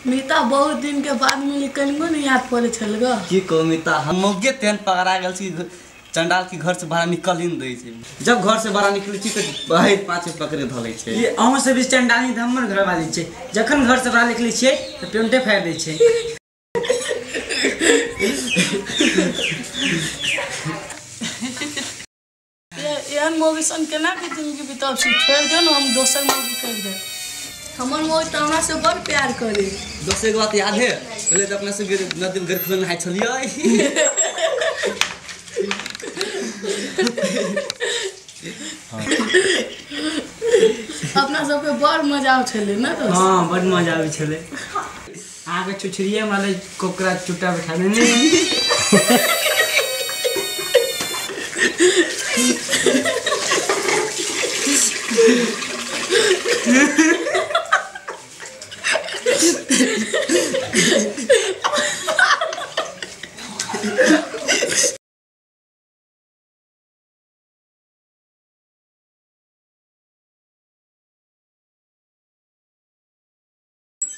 मीता बहुत दिन के बाद मिली कनिको नहीं याद पड़े छल ग की को मीता हम मोगे तेन पकड़ा गेल छी चंडाल की घर से बाहर निकल ही नहीं दै छै। जब घर से बाहर निकलै छी त बाहर पाछे पकड़े धलै छै। ये अहूं से भी चंडाली त हमर घर वाली छै। जखन घर से बाहर निकलै छियै त पेंटे फाड़ दै छै। एहन मोगी सन केना के जिंदगी बिताब छी। छोड़ दे न हम दोसर मोगी कर दे। हमर मोगी त हमरा से बड़ प्यार करे। दोसर के बात याद है पहले तो अपना से नदी में घर नहाय छलियै। अपना सबके बड़ मजा आउ छले न तो। हां बड़ मजा आबै छले। आगे छुछरिए वाले कोकरा चुटा बैठा देने।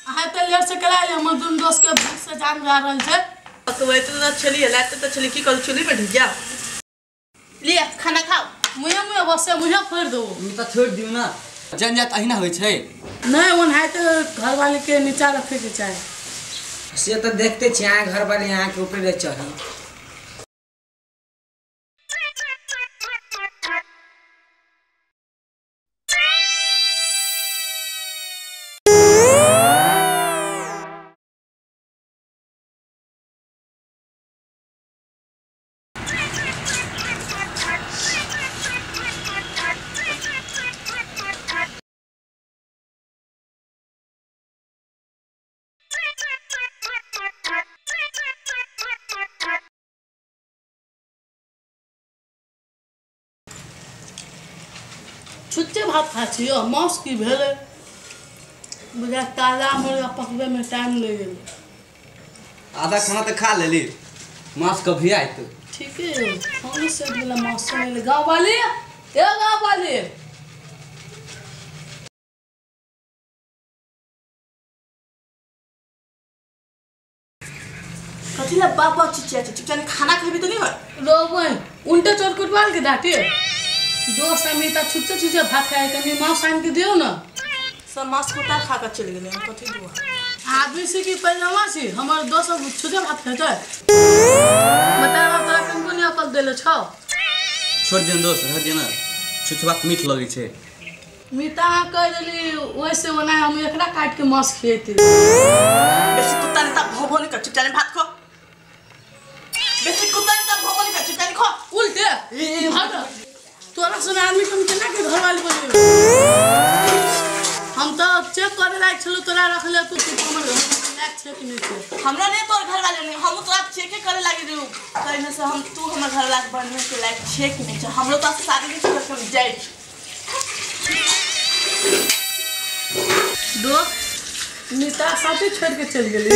हां त लेट से कला हमर दुन दोस्त के भूख से जान जा रहल छै। तो वही तो चलिए लाते तो चलिए की कल चुली बैठ जा लिए खाना खाओ। मुया बसे मुया फोड़ दो। मीता छोड़ दियो ना जन जात अहिना होय छै। नहीं ओन है तो घर वाले के नीचा रखे के चाहे। से तो देखते छी यहाँ घर वाले यहाँ के ऊपर चढ़ी। छुच्चे भात खा छियो मांस की भेले बुझा ताजा मुर्गा पकवे में टाइम ले गेल। आधा खाना तो खा लेली मांस कभी आइत। ठीक है हम से दिला मांस ले गांव वाले ए गांव वाले कथिला बाबा चिचिया ने खाना खाबी तो नहीं हो रोबई उल्टे चोर कुटवाल के डाटे। दो समीता छुच्चे भात खाए कनी मांस आन के दियो ना। सब मांस कुटा खा कर चले गेले कथि दुआ आदमी से की पैजामा से हमर दोस्त छुच्चे भात खाते बतावा तोरा कनको नहीं अकल देले छ। छोड़ दियन दोस्त रह दियन छुछ बात मीठ लगे छै। मीता कह देली वैसे बना हम एकरा काट के मांस खिएते। बेसी कुत्ता ने त भोभो नहीं कर चुपचाप भात खो। बेसी कुत्ता ने त भोभो नहीं कर चुपचाप खो उल्टे ए भाग तोरा सुन आदमी तुम केना के घर वाले बोले। हम तो चेक करे लायक छलो तोरा रख ले तू हमर घर लायक छै कि नहीं छै। हमरा नहीं तोर घर वाले नहीं हम तोरा चेक करे लागे दियो कहने से हम तू हमर घर लायक बनने के लायक छै कि नहीं छै। हमरो तो शादी नहीं कर के जाय दो नीता साथी छोड़ के चल गेली।